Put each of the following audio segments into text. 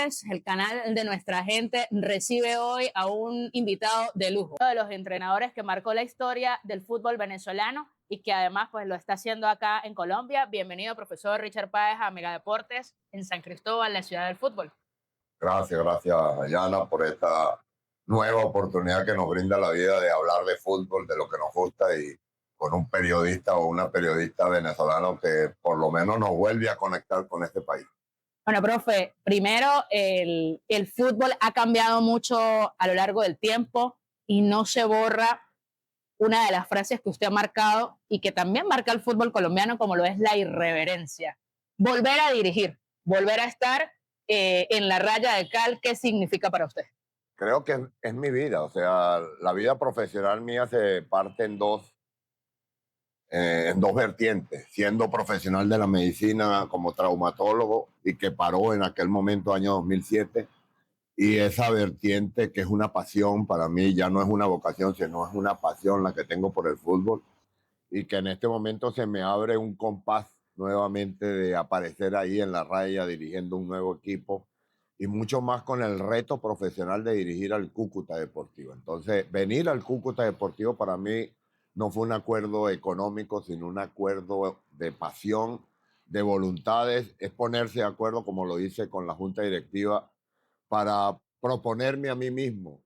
Deportes, el canal de nuestra gente, recibe hoy a un invitado de lujo, uno de los entrenadores que marcó la historia del fútbol venezolano y que además pues lo está haciendo acá en Colombia. Bienvenido, profesor Richard Páez, a Megadeportes en San Cristóbal, la ciudad del fútbol. Gracias, Yana, por esta nueva oportunidad que nos brinda la vida de hablar de fútbol, de lo que nos gusta, y con un periodista o una periodista venezolano que por lo menos nos vuelve a conectar con este país. Bueno, profe, primero el fútbol ha cambiado mucho a lo largo del tiempo y no se borra una de las frases que usted ha marcado y que también marca el fútbol colombiano, como lo es la irreverencia. Volver a dirigir, volver a estar en la raya de cal, ¿qué significa para usted? Creo que es mi vida, o sea, la vida profesional mía se parte en dos vertientes, siendo profesional de la medicina como traumatólogo y que paró en aquel momento, año 2007, y esa vertiente que es una pasión para mí, ya no es una vocación, sino es una pasión la que tengo por el fútbol, y que en este momento se me abre un compás nuevamente de aparecer ahí en la raya dirigiendo un nuevo equipo y mucho más con el reto profesional de dirigir al Cúcuta Deportivo. Entonces, venir al Cúcuta Deportivo para mí no fue un acuerdo económico, sino un acuerdo de pasión, de voluntades, es ponerse de acuerdo, como lo hice con la Junta Directiva, para proponerme a mí mismo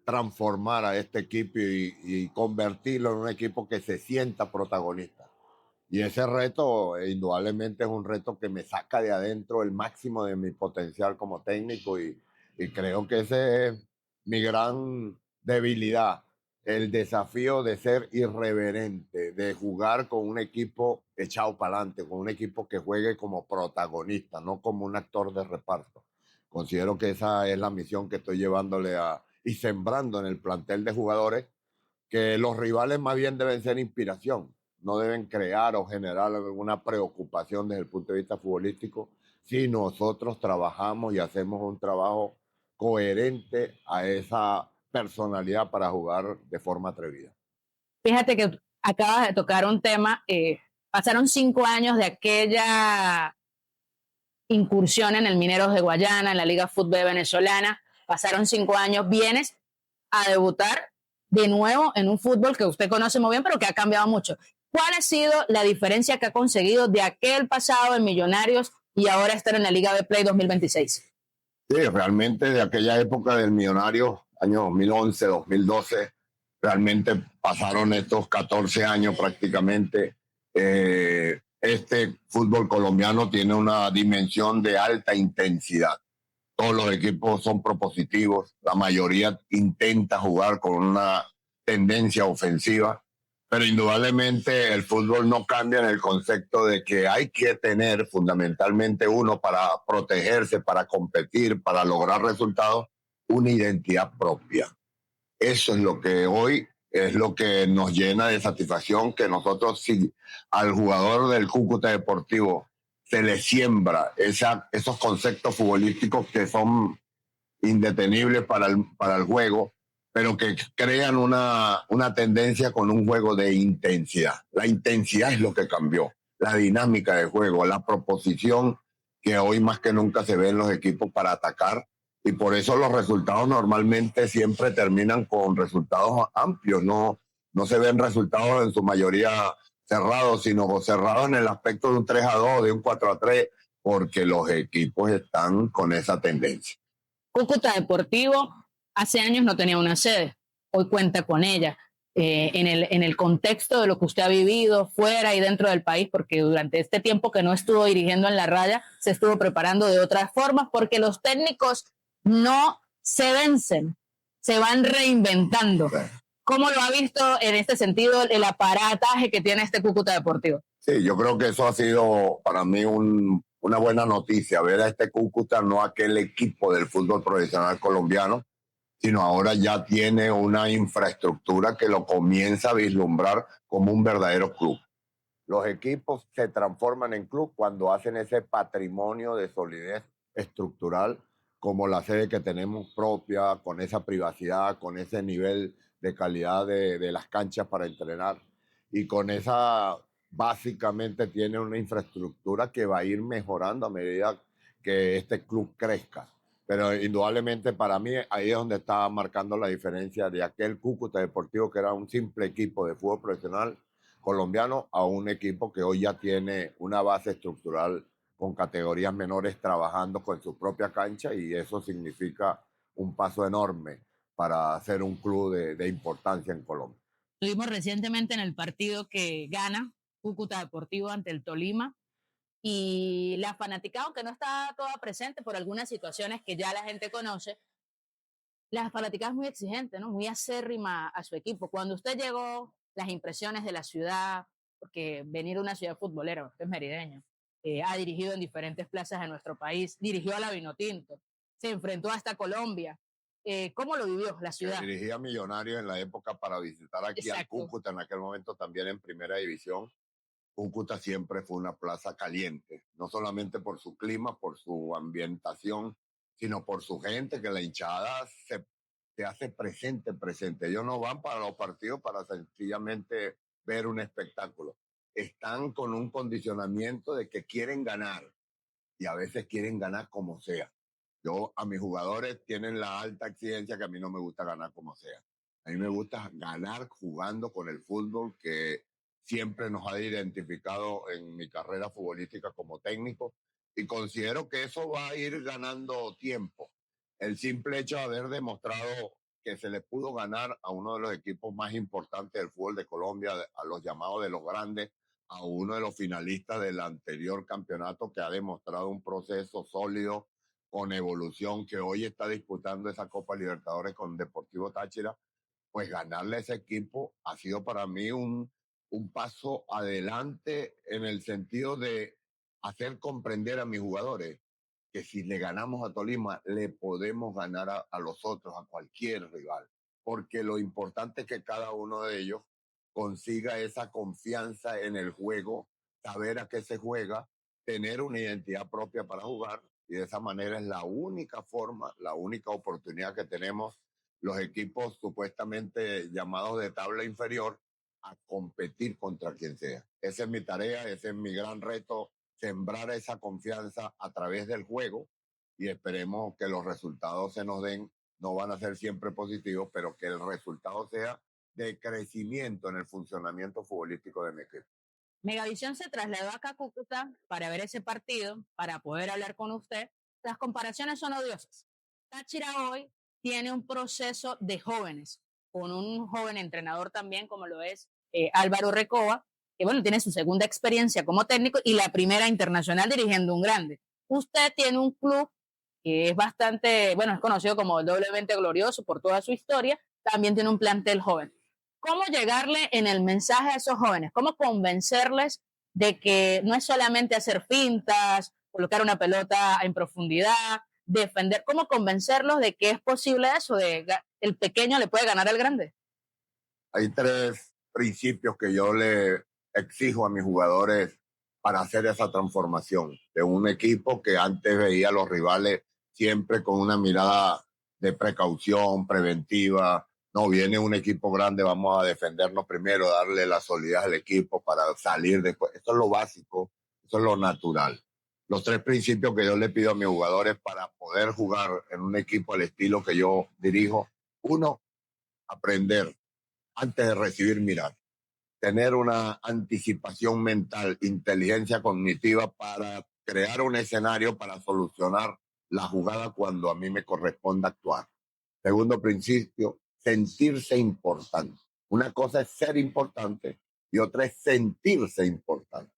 transformar a este equipo y convertirlo en un equipo que se sienta protagonista. Y ese reto, indudablemente, es un reto que me saca de adentro el máximo de mi potencial como técnico y creo que ese es mi gran debilidad, el desafío de ser irreverente, de jugar con un equipo echado para adelante, con un equipo que juegue como protagonista, no como un actor de reparto. Considero que esa es la misión que estoy llevándole y sembrando en el plantel de jugadores, que los rivales más bien deben ser inspiración, no deben crear o generar alguna preocupación desde el punto de vista futbolístico, si nosotros trabajamos y hacemos un trabajo coherente a esa personalidad para jugar de forma atrevida. Fíjate que acabas de tocar un tema, pasaron 5 años de aquella incursión en el Mineros de Guayana, en la Liga Fútbol venezolana, pasaron 5 años, vienes a debutar de nuevo en un fútbol que usted conoce muy bien, pero que ha cambiado mucho. ¿Cuál ha sido la diferencia que ha conseguido de aquel pasado en Millonarios y ahora estar en la Liga de Play 2026? Sí, realmente de aquella época del Millonario, año 2011, 2012, realmente pasaron estos 14 años prácticamente. Este fútbol colombiano tiene una dimensión de alta intensidad. Todos los equipos son propositivos, la mayoría intenta jugar con una tendencia ofensiva, pero indudablemente el fútbol no cambia en el concepto de que hay que tener fundamentalmente uno para protegerse, para competir, para lograr resultados, una identidad propia. Eso es lo que hoy es lo que nos llena de satisfacción, que nosotros, si al jugador del Cúcuta Deportivo se le siembra esos conceptos futbolísticos que son indetenibles para el juego, pero que crean una tendencia con un juego de intensidad. La intensidad es lo que cambió, la dinámica del juego, la proposición que hoy más que nunca se ve en los equipos para atacar, y por eso los resultados normalmente siempre terminan con resultados amplios, no se ven resultados en su mayoría cerrados, sino cerrados en el aspecto de un 3-2, de un 4-3, porque los equipos están con esa tendencia. Cúcuta Deportivo hace años no tenía una sede, hoy cuenta con ella. En el contexto de lo que usted ha vivido fuera y dentro del país, porque durante este tiempo que no estuvo dirigiendo en la raya, se estuvo preparando de otras formas, porque los técnicos no se vencen, se van reinventando. ¿Cómo lo ha visto en este sentido el aparataje que tiene este Cúcuta Deportivo? Sí, yo creo que eso ha sido para mí una buena noticia, ver a este Cúcuta, no aquel equipo del fútbol profesional colombiano, sino ahora ya tiene una infraestructura que lo comienza a vislumbrar como un verdadero club. Los equipos se transforman en club cuando hacen ese patrimonio de solidez estructural, como la sede que tenemos propia, con esa privacidad, con ese nivel de calidad de las canchas para entrenar, y con esa, básicamente tiene una infraestructura que va a ir mejorando a medida que este club crezca. Pero indudablemente para mí ahí es donde estaba marcando la diferencia de aquel Cúcuta Deportivo que era un simple equipo de fútbol profesional colombiano a un equipo que hoy ya tiene una base estructural con categorías menores trabajando con su propia cancha y eso significa un paso enorme para ser un club de importancia en Colombia. Tuvimos recientemente en el partido que gana Cúcuta Deportivo ante el Tolima y la fanaticada, aunque no está toda presente por algunas situaciones que ya la gente conoce, la fanaticada es muy exigente, ¿no? Muy acérrima a su equipo. Cuando usted llegó, las impresiones de la ciudad, porque venir a una ciudad futbolera, usted es merideño, ha dirigido en diferentes plazas de nuestro país, dirigió a la Vinotinto, se enfrentó hasta Colombia. ¿Cómo lo vivió la Que ciudad? dirigía Millonarios en la época para visitar aquí al Exacto. Cúcuta, en aquel momento también en primera división. Cúcuta siempre fue una plaza caliente, no solamente por su clima, por su ambientación, sino por su gente, que la hinchada se hace presente, presente. Ellos no van para los partidos para sencillamente ver un espectáculo. Están con un condicionamiento de que quieren ganar y a veces quieren ganar como sea. Yo a mis jugadores tienen la alta exigencia que a mí no me gusta ganar como sea. A mí me gusta ganar jugando con el fútbol que siempre nos ha identificado en mi carrera futbolística como técnico y considero que eso va a ir ganando tiempo. El simple hecho de haber demostrado que se le pudo ganar a uno de los equipos más importantes del fútbol de Colombia, a los llamados de los grandes, a uno de los finalistas del anterior campeonato que ha demostrado un proceso sólido con evolución, que hoy está disputando esa Copa Libertadores con Deportivo Táchira, pues ganarle a ese equipo ha sido para mí un paso adelante en el sentido de hacer comprender a mis jugadores que si le ganamos a Tolima, le podemos ganar a los otros, a cualquier rival. Porque lo importante es que cada uno de ellos consiga esa confianza en el juego, saber a qué se juega, tener una identidad propia para jugar. Y de esa manera es la única forma, la única oportunidad que tenemos los equipos supuestamente llamados de tabla inferior a competir contra quien sea. Esa es mi tarea, ese es mi gran reto, sembrar esa confianza a través del juego y esperemos que los resultados se nos den. No van a ser siempre positivos, pero que el resultado sea de crecimiento en el funcionamiento futbolístico de mi equipo. Megavisión se trasladó acá a Cúcuta para ver ese partido, para poder hablar con usted. Las comparaciones son odiosas. Táchira hoy tiene un proceso de jóvenes, con un joven entrenador también, como lo es Álvaro Recoba, que bueno, tiene su segunda experiencia como técnico y la primera internacional dirigiendo un grande. Usted tiene un club que es bastante, bueno, es conocido como doblemente glorioso por toda su historia, también tiene un plantel joven. ¿Cómo llegarle en el mensaje a esos jóvenes? ¿Cómo convencerles de que no es solamente hacer fintas, colocar una pelota en profundidad, defender? ¿Cómo convencerlos de que es posible eso, de el pequeño le puede ganar al grande? Hay tres principios que yo le exijo a mis jugadores para hacer esa transformación de un equipo que antes veía a los rivales siempre con una mirada de precaución, preventiva. No, viene un equipo grande, vamos a defendernos primero, darle la solidez al equipo para salir después. Eso es lo básico, eso es lo natural. Los tres principios que yo le pido a mis jugadores para poder jugar en un equipo al estilo que yo dirijo. Uno, aprender antes de recibir mirar, tener una anticipación mental, inteligencia cognitiva para crear un escenario para solucionar la jugada cuando a mí me corresponda actuar. Segundo principio, sentirse importante. Una cosa es ser importante y otra es sentirse importante.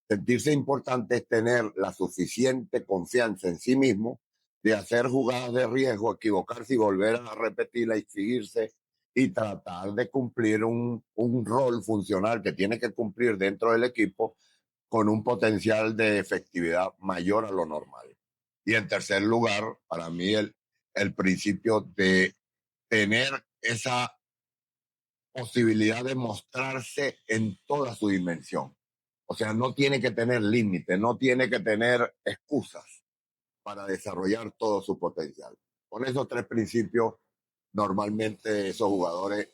Sentirse importante es tener la suficiente confianza en sí mismo de hacer jugadas de riesgo, equivocarse y volver a repetirla y seguirse y tratar de cumplir un rol funcional que tiene que cumplir dentro del equipo con un potencial de efectividad mayor a lo normal. Y en tercer lugar, para mí el principio de tener esa posibilidad de mostrarse en toda su dimensión. O sea, no tiene que tener límite, no tiene que tener excusas para desarrollar todo su potencial. Con esos tres principios, normalmente esos jugadores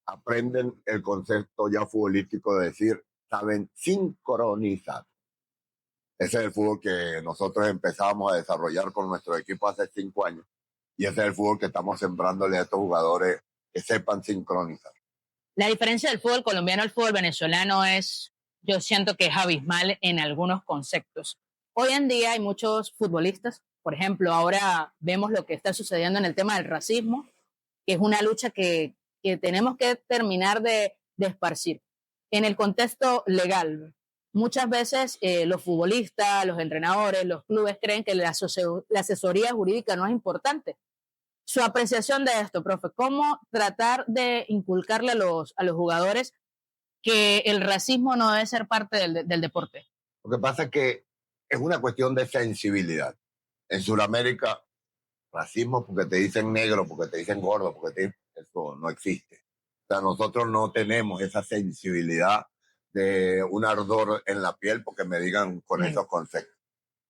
aprenden el concepto ya futbolístico de decir, saben sincronizar. Ese es el fútbol que nosotros empezamos a desarrollar con nuestro equipo hace 5 años. Y ese es el fútbol que estamos sembrándole a estos jugadores que sepan sincronizar. La diferencia del fútbol colombiano al fútbol venezolano es, yo siento que es abismal en algunos conceptos. Hoy en día hay muchos futbolistas, por ejemplo, ahora vemos lo que está sucediendo en el tema del racismo, que es una lucha que tenemos que terminar de esparcir. En el contexto legal, muchas veces los futbolistas, los entrenadores, los clubes creen que la asesoría jurídica no es importante. Su apreciación de esto, profe, ¿cómo tratar de inculcarle a los jugadores que el racismo no debe ser parte del deporte? Lo que pasa es que es una cuestión de sensibilidad. En Sudamérica, racismo porque te dicen negro, porque te dicen gordo, eso no existe. O sea, nosotros no tenemos esa sensibilidad de un ardor en la piel porque me digan con esos conceptos.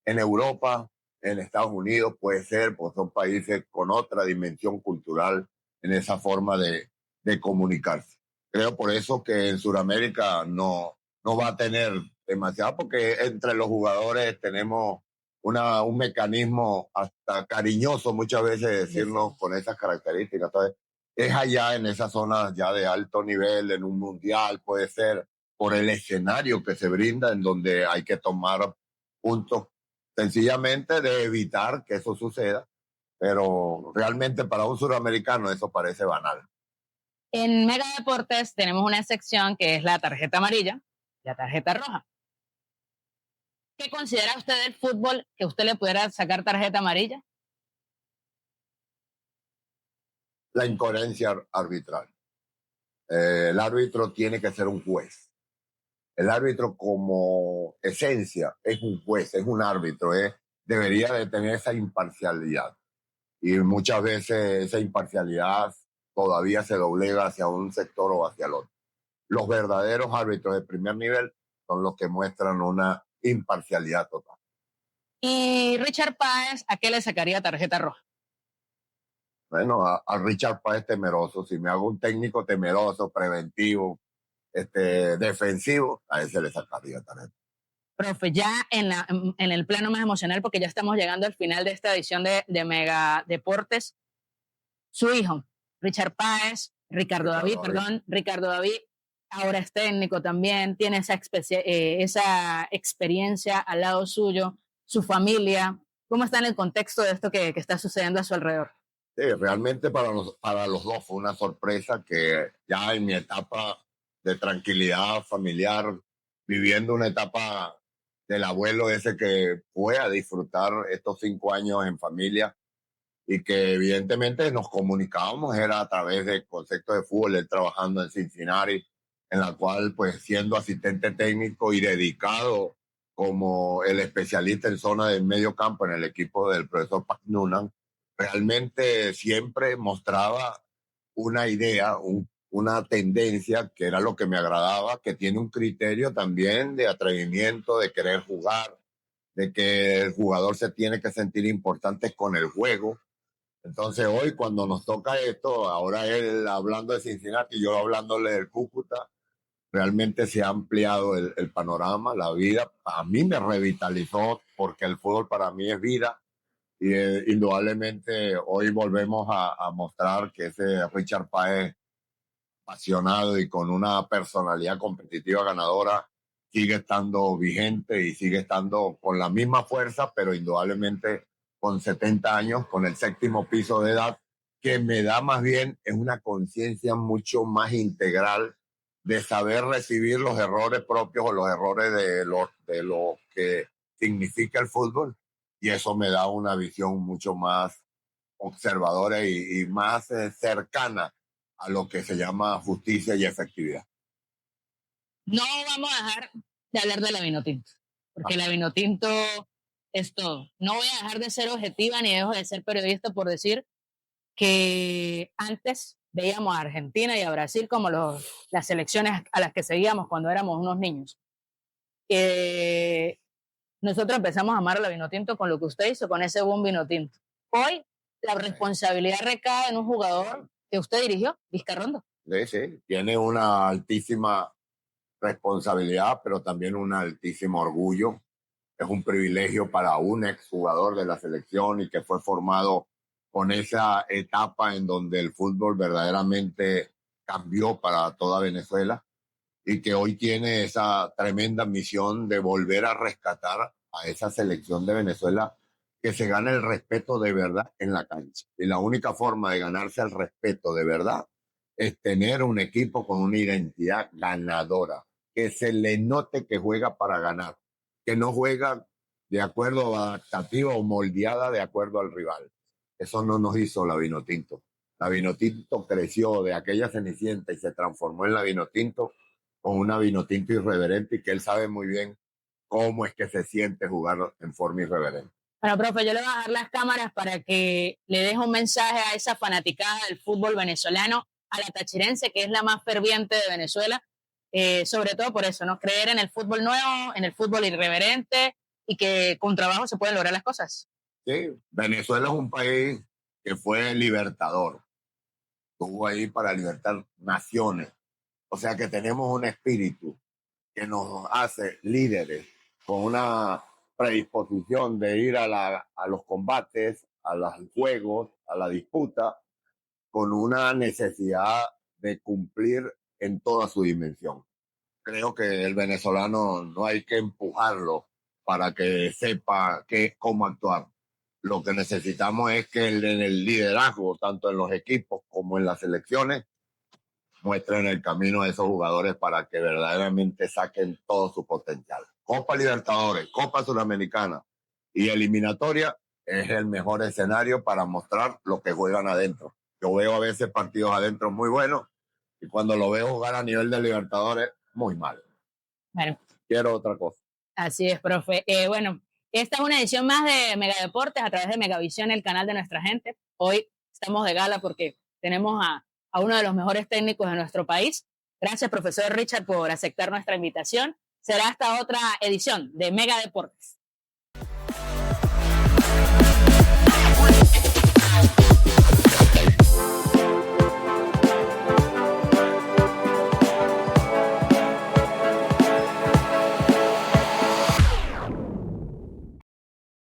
En Europa, en Estados Unidos puede ser, pues son países con otra dimensión cultural en esa forma de comunicarse. Creo por eso que en Sudamérica no va a tener demasiado, porque entre los jugadores tenemos un mecanismo hasta cariñoso muchas veces de decirnos con esas características. Entonces, es allá en esas zonas ya de alto nivel, en un mundial, puede ser por el escenario que se brinda, en donde hay que tomar puntos sencillamente de evitar que eso suceda, pero realmente para un suramericano eso parece banal. En Mega Deportes tenemos una sección que es la tarjeta amarilla, la tarjeta roja. ¿Qué considera usted del fútbol que usted le pudiera sacar tarjeta amarilla? La incoherencia arbitral. El árbitro tiene que ser un juez. El árbitro como esencia es un juez, es un árbitro, debería de tener esa imparcialidad. Y muchas veces esa imparcialidad todavía se doblega hacia un sector o hacia el otro. Los verdaderos árbitros de primer nivel son los que muestran una imparcialidad total. Y Richard Páez, ¿a qué le sacaría tarjeta roja? Bueno, a Richard Páez temeroso, si me hago un técnico temeroso, preventivo, defensivo, a ese le sacaría tarjeta. Profe, ya en el plano más emocional, porque ya estamos llegando al final de esta edición de Mega Deportes, su hijo, Richard Páez, Ricardo David, ahora es técnico también, tiene esa experiencia al lado suyo, su familia. ¿Cómo está en el contexto de esto que está sucediendo a su alrededor? Sí, realmente para los dos fue una sorpresa que ya en mi etapa de tranquilidad familiar, viviendo una etapa del abuelo ese que fue a disfrutar estos 5 años en familia y que evidentemente nos comunicábamos, era a través de conceptos de fútbol, él trabajando en Cincinnati, en la cual pues siendo asistente técnico y dedicado como el especialista en zona de medio campo en el equipo del profesor Pat Noonan, realmente siempre mostraba una idea, una tendencia que era lo que me agradaba, que tiene un criterio también de atrevimiento, de querer jugar, de que el jugador se tiene que sentir importante con el juego. Entonces hoy cuando nos toca esto, ahora él hablando de Cincinnati y yo hablándole del Cúcuta, realmente se ha ampliado el panorama, la vida. A mí me revitalizó porque el fútbol para mí es vida y indudablemente hoy volvemos a mostrar que ese Richard Páez apasionado y con una personalidad competitiva ganadora sigue estando vigente y sigue estando con la misma fuerza, pero indudablemente con 70 años, con el séptimo piso de edad, que me da más bien es una conciencia mucho más integral de saber recibir los errores propios o los errores de lo que significa el fútbol. Y eso me da una visión mucho más observadora y más cercana a lo que se llama justicia y efectividad. No vamos a dejar de hablar de la Vinotinto, porque la Vinotinto es todo. No voy a dejar de ser objetiva ni dejo de ser periodista por decir que antes veíamos a Argentina y a Brasil como las selecciones a las que seguíamos cuando éramos unos niños. Nosotros empezamos a amar a la Vinotinto con lo que usted hizo, con ese buen Vinotinto. Hoy la responsabilidad recae en un jugador que usted dirigió, Vizcarrondo. Sí, sí, tiene una altísima responsabilidad, pero también un altísimo orgullo es un privilegio para un exjugador de la selección y que fue formado con esa etapa en donde el fútbol verdaderamente cambió para toda Venezuela y que hoy tiene esa tremenda misión de volver a rescatar a esa selección de Venezuela, que se gane el respeto de verdad en la cancha. Y la única forma de ganarse el respeto de verdad es tener un equipo con una identidad ganadora, que se le note que juega para ganar, que no juega de acuerdo a adaptativa o moldeada de acuerdo al rival. Eso no nos hizo la Vinotinto. La Vinotinto creció de aquella Cenicienta y se transformó en la Vinotinto con una Vinotinto irreverente y que él sabe muy bien cómo es que se siente jugar en forma irreverente. Bueno, profe, yo le voy a dar las cámaras para que le deje un mensaje a esa fanaticada del fútbol venezolano, a la tachirense, que es la más ferviente de Venezuela, sobre todo por eso, ¿no? Creer en el fútbol nuevo, en el fútbol irreverente y que con trabajo se pueden lograr las cosas. Sí, Venezuela es un país que fue libertador, estuvo ahí para libertar naciones, o sea que tenemos un espíritu que nos hace líderes con una predisposición de ir a los combates, a los juegos, a la disputa, con una necesidad de cumplir en toda su dimensión. Creo que el venezolano no hay que empujarlo para que sepa cómo actuar. Lo que necesitamos es que en el liderazgo, tanto en los equipos como en las selecciones, muestren el camino a esos jugadores para que verdaderamente saquen todo su potencial. Copa Libertadores, Copa Sudamericana y eliminatoria es el mejor escenario para mostrar lo que juegan adentro. Yo veo a veces partidos adentro muy buenos y cuando lo veo jugar a nivel de Libertadores, muy mal. Bueno, Quiero otra cosa. así es, profe. Bueno, esta es una edición más de Mega Deportes a través de Megavisión, el canal de nuestra gente. Hoy estamos de gala porque tenemos a uno de los mejores técnicos de nuestro país. Gracias, profesor Richard, por aceptar nuestra invitación. Será hasta otra edición de Mega Deportes.